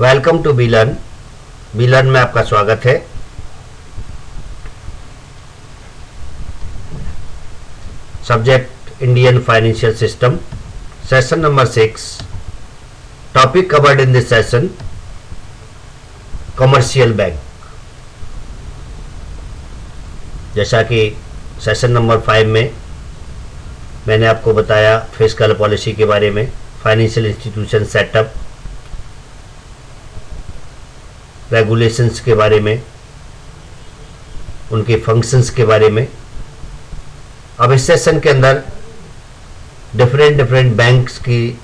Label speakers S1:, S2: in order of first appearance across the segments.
S1: Welcome to be learn में आपका स्वागत है। Subject Indian financial system, session number 6। Topic covered in this session commercial bank. जैसा कि सेशन नंबर 5 में मैंने आपको बताया फिस्कल पॉलिसी के बारे में, फाइनेंशियल इंस्टीट्यूशन सेटअप, रेगुलेशंस के बारे में, उनके फंक्शंस के बारे में। अब इस सेशन के अंदर डिफरेंट बैंक्स की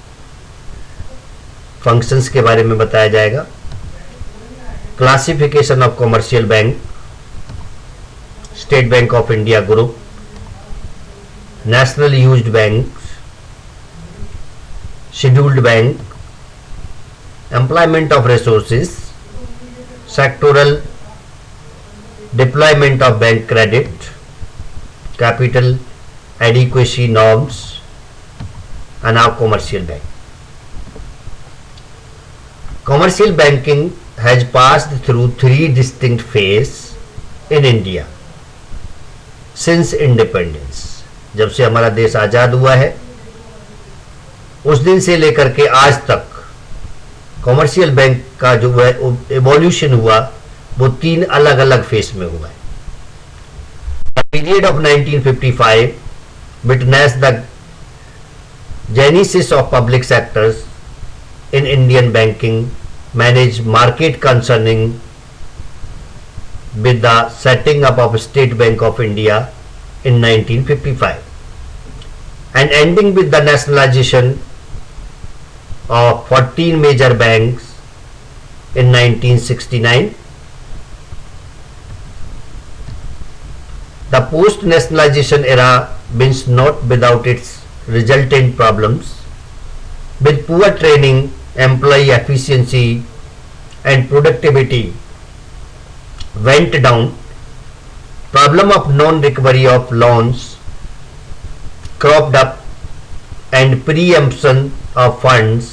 S1: फंक्शंस के बारे में बताया जाएगा। Classification of commercial bank, state bank of India group, national used bank, scheduled bank, employment of resources, sectoral deployment of bank credit, capital adequacy norms, and now commercial bank. Commercial banking has passed through 3 distinct phases in India since independence. जब से हमारा देश आजाद हुआ है उस दिन से लेकर के आज तक कॉमर्शियल बैंक का जो है एवोल्यूशन हुआ वो 3 अलग अलग फेस में हुआ है। Period of 1955 witness the genesis of public sectors in Indian banking manage market concerning with the setting up of state bank of India in 1955 and ending with the nationalisation of 14 major banks in 1969. The post-nationalization era means not without its resultant problems, with poor training, employee efficiency and productivity went down, problem of non-recovery of loans cropped up, and preemption of funds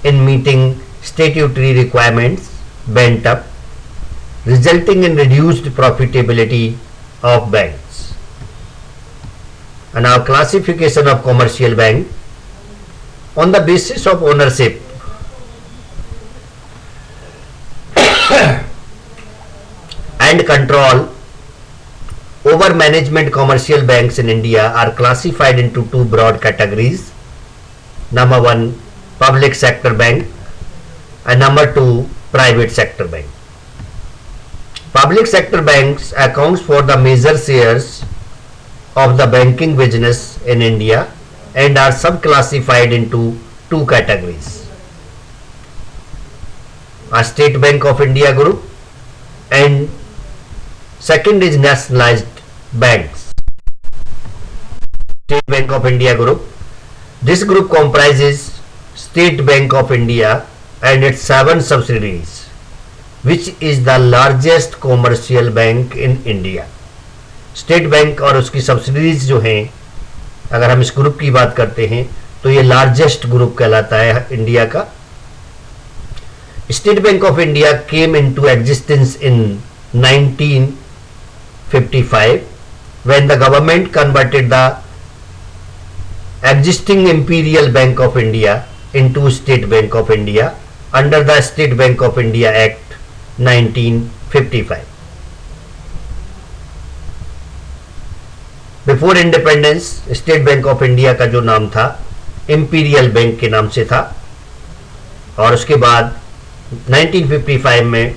S1: in meeting statutory requirements went up, resulting in reduced profitability of banks. And our classification of commercial bank on the basis of ownership and control over management. Commercial banks in India are classified into 2 broad categories. Number 1, public sector bank, and number 2, private sector bank. Public sector banks accounts for the major shares of the banking business in India and are subclassified into 2 categories. A State Bank of India group and second is nationalized banks. State Bank of India group. This group comprises State Bank of India and its 7 subsidiaries, which is the largest commercial bank in India. State Bank और उसकी subsidiaries जो हैं, अगर हम इस group की बात करते हैं तो ये लार्जेस्ट ग्रुप कहलाता है इंडिया का। State Bank of India came into existence in 1955 when the government converted the existing Imperial Bank of India into State Bank of India under the State Bank of India Act 1955. Before independence, State Bank of India का जो नाम था Imperial Bank के नाम से था और उसके बाद 1955 में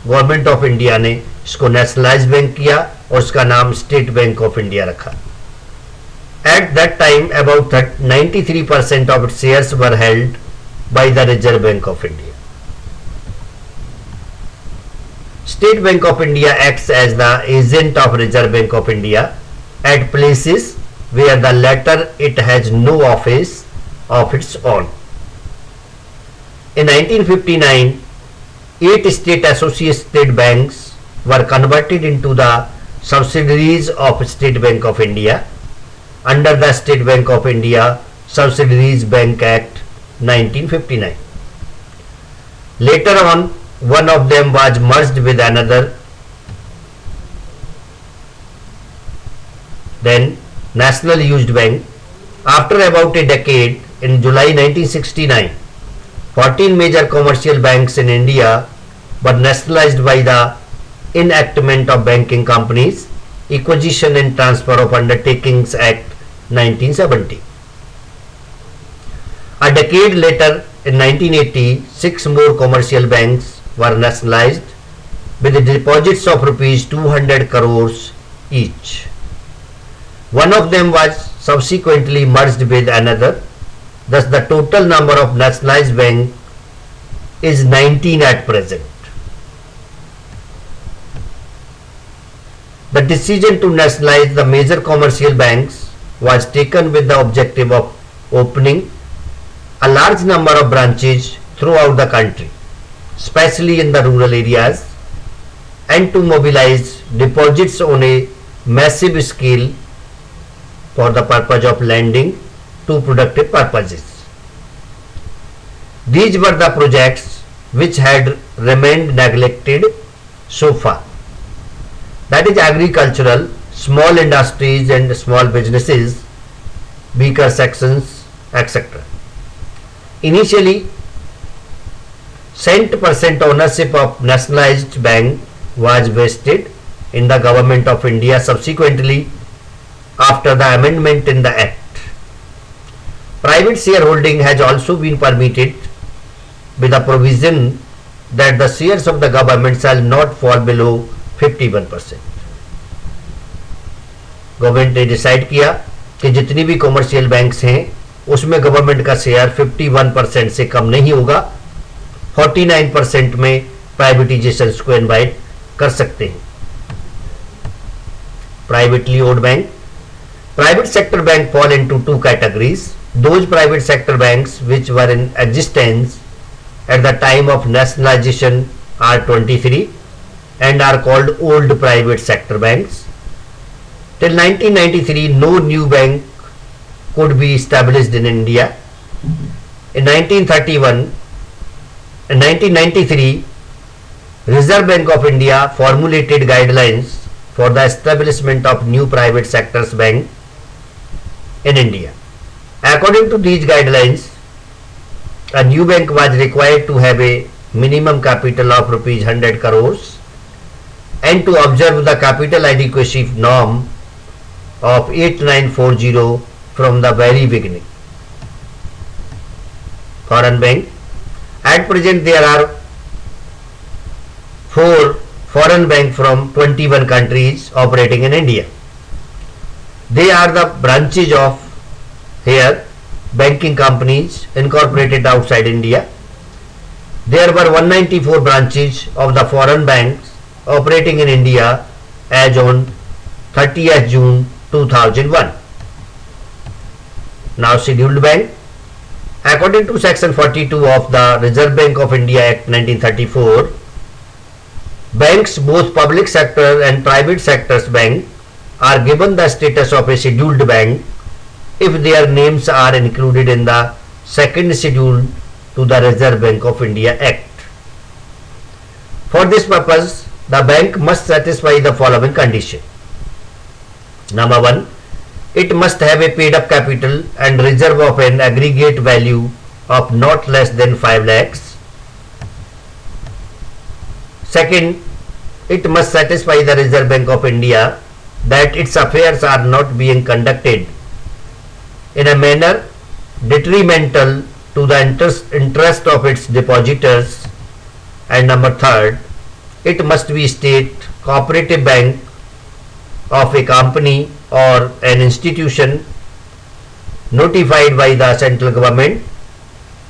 S1: गवर्नमेंट ऑफ इंडिया ने इसको नेशनलाइज बैंक किया और उसका नाम स्टेट बैंक ऑफ इंडिया रखा। At that time, about 93% of its shares were held by the Reserve Bank of India. State Bank of India acts as the agent of Reserve Bank of India at places where the latter it has no office of its own. In 1959, 8 state associated banks were converted into the subsidiaries of State Bank of India under the State Bank of India Subsidiaries Bank Act 1959. Later on, one of them was merged with another. Then National Used Bank. After about a decade, in July 1969, 14 major commercial banks in India were nationalized by the Enactment of Banking Companies, Acquisition and Transfer of Undertakings Act 1970. A decade later, in 1980, 6 more commercial banks were nationalized with deposits of rupees 200 crores each. One of them was subsequently merged with another. Thus, the total number of nationalized banks is 19 at present. The decision to nationalize the major commercial banks was taken with the objective of opening a large number of branches throughout the country, especially in the rural areas, and to mobilize deposits on a massive scale for the purpose of lending to productive purposes. These were the projects which had remained neglected so far. That is agricultural, small industries and small businesses, weaker sections, etc. Initially, cent% ownership of nationalized bank was vested in the Government of India subsequently after the amendment in the Act. Private shareholding has also been permitted with a provision that the shares of the government shall not fall below 51%. Government ने decide किया कि जितनी भी commercial banks हैं उसमें government का share 51% से कम नहीं होगा. 49% में प्राइवेटाइजेशन को इनवाइट कर सकते हैं. Privately owned bank. Private sector bank fall into two categories. Those private sector banks which were in existence at the time of nationalization are 23 and are called old private sector banks. Till 1993, no new bank could be established in India. In 1993, Reserve Bank of India formulated guidelines for the establishment of new private sectors bank in India. According to these guidelines, a new bank was required to have a minimum capital of rupees 100 crores and to observe the capital adequacy norm of 8940 from the very beginning. Foreign bank. At present, there are 4 foreign banks from 21 countries operating in India. They are the branches of here banking companies incorporated outside India. There were 194 branches of the foreign banks operating in India as on 30th June 2001. Now, scheduled bank. According to section 42 of the Reserve Bank of India Act 1934, banks, both public sector and private sectors bank, are given the status of a scheduled bank if their names are included in the second schedule to the Reserve Bank of India Act. For this purpose, the bank must satisfy the following condition. Number 1, it must have a paid up capital and reserve of an aggregate value of not less than 5 lakhs. Second, it must satisfy the Reserve Bank of India that its affairs are not being conducted in a manner detrimental to the interest of its depositors. And number 3, it must be state cooperative bank of a company or an institution notified by the central government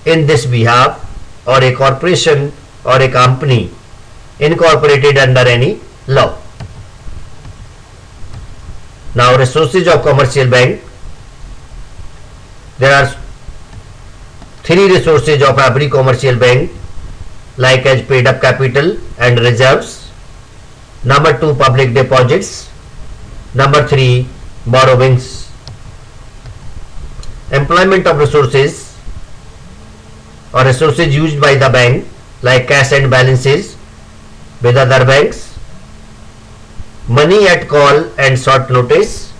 S1: in this behalf, or a corporation or a company incorporated under any law. Now, resources of commercial bank. There are 3 resources of every commercial bank, like as paid up capital and reserves. Number 2, public deposits. Number 3, borrowings. Employment of resources or resources used by the bank like cash and balances with other banks, money at call and short notice,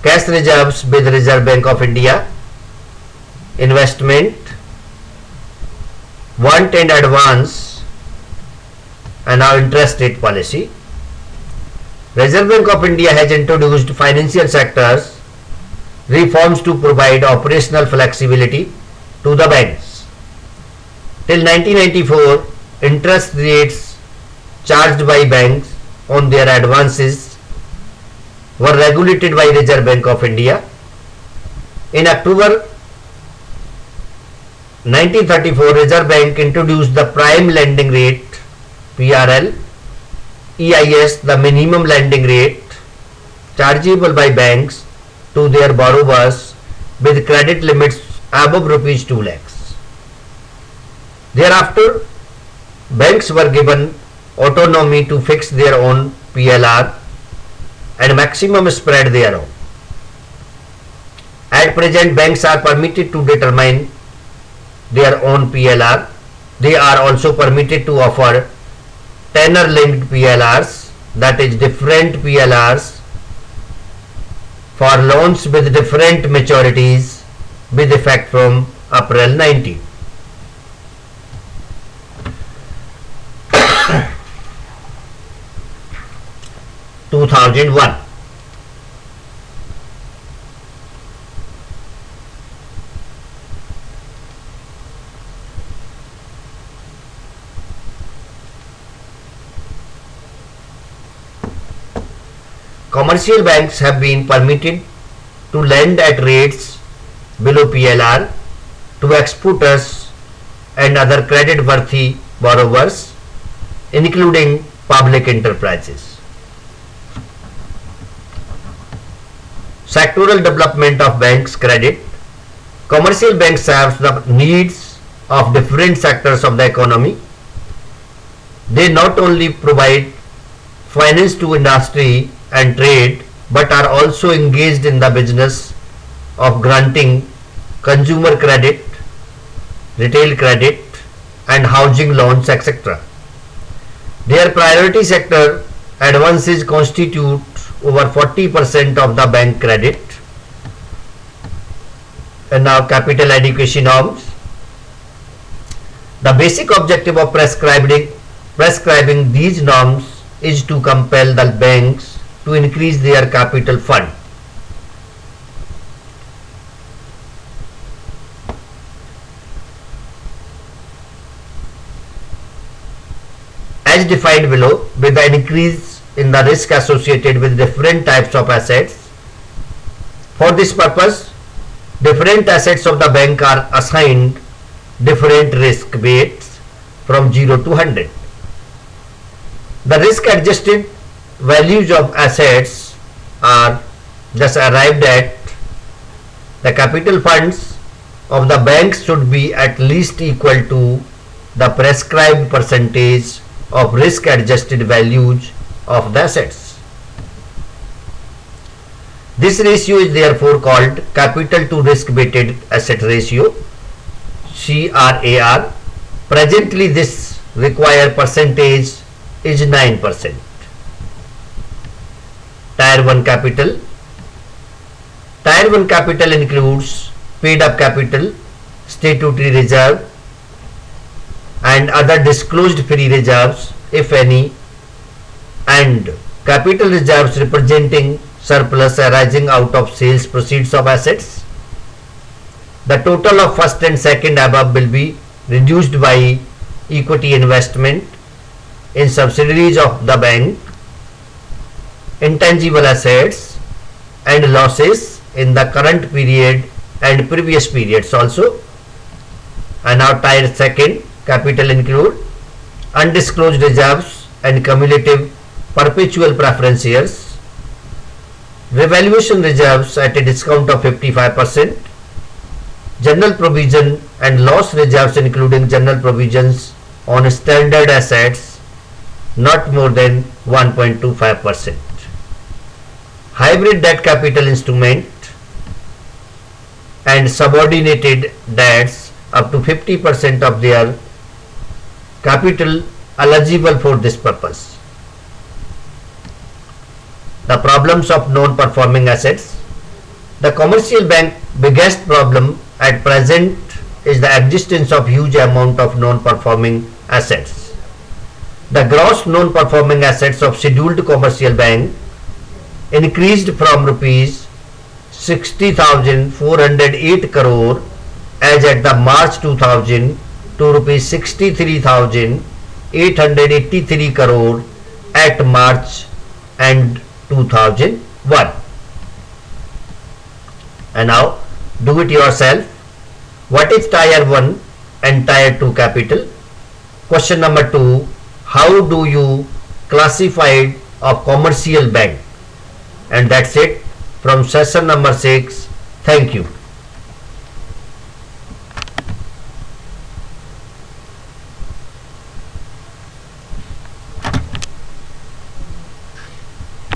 S1: cash reserves with Reserve Bank of India, investment, want and advance, and now interest rate policy. Reserve Bank of India has introduced financial sectors reforms to provide operational flexibility to the banks. Till 1994, interest rates charged by banks on their advances were regulated by Reserve Bank of India. In October 1934, Reserve Bank introduced the prime lending rate (PRL), EIS, the minimum lending rate chargeable by banks to their borrowers with credit limits above rupees 2 lakhs. Thereafter, banks were given autonomy to fix their own PLR and maximum spread thereon. At present, banks are permitted to determine their own PLR. They are also permitted to offer tenor linked PLRs, that is different PLRs for loans with different maturities with effect from April 19. Commercial banks have been permitted to lend at rates below PLR to exporters and other credit-worthy borrowers, including public enterprises. Sectoral development of banks' credit. Commercial banks serve the needs of different sectors of the economy. They not only provide finance to industry and trade, but are also engaged in the business of granting consumer credit, retail credit, and housing loans, etc. Their priority sector advances constitute over 40% of the bank credit. And now capital adequacy norms. The basic objective of prescribing these norms is to compel the banks to increase their capital fund. As defined below, with the increase in the risk associated with different types of assets. For this purpose, different assets of the bank are assigned different risk weights from 0 to 100. The risk adjusted values of assets are thus arrived at. The capital funds of the banks should be at least equal to the prescribed percentage of risk adjusted values of the assets. This ratio is therefore called capital to risk weighted asset ratio, CRAR. Presently this required percentage is 9%. Tier 1 capital. Tier 1 capital includes paid up capital, statutory reserve, and other disclosed free reserves, if any, and capital reserves representing surplus arising out of sales proceeds of assets. The total of first and second above will be reduced by equity investment in subsidiaries of the bank, intangible assets, and losses in the current period and previous periods also. And now tier 2 capital include undisclosed reserves and cumulative perpetual preference shares, revaluation reserves at a discount of 55%, general provision and loss reserves including general provisions on standard assets not more than 1.25%. Hybrid debt capital instrument and subordinated debts up to 50% of their capital eligible for this purpose. The problems of non-performing assets. The commercial bank biggest problem at present is the existence of huge amount of non-performing assets. The gross non-performing assets of scheduled commercial bank increased from rupees 60,408 crore as at the March 2000 to rupees 63,883 crore at March and 2001. And now do it yourself. What is tier 1 and tier 2 capital? Question number 2. How do you classify a commercial bank? And that's it from session number 6. Thank you.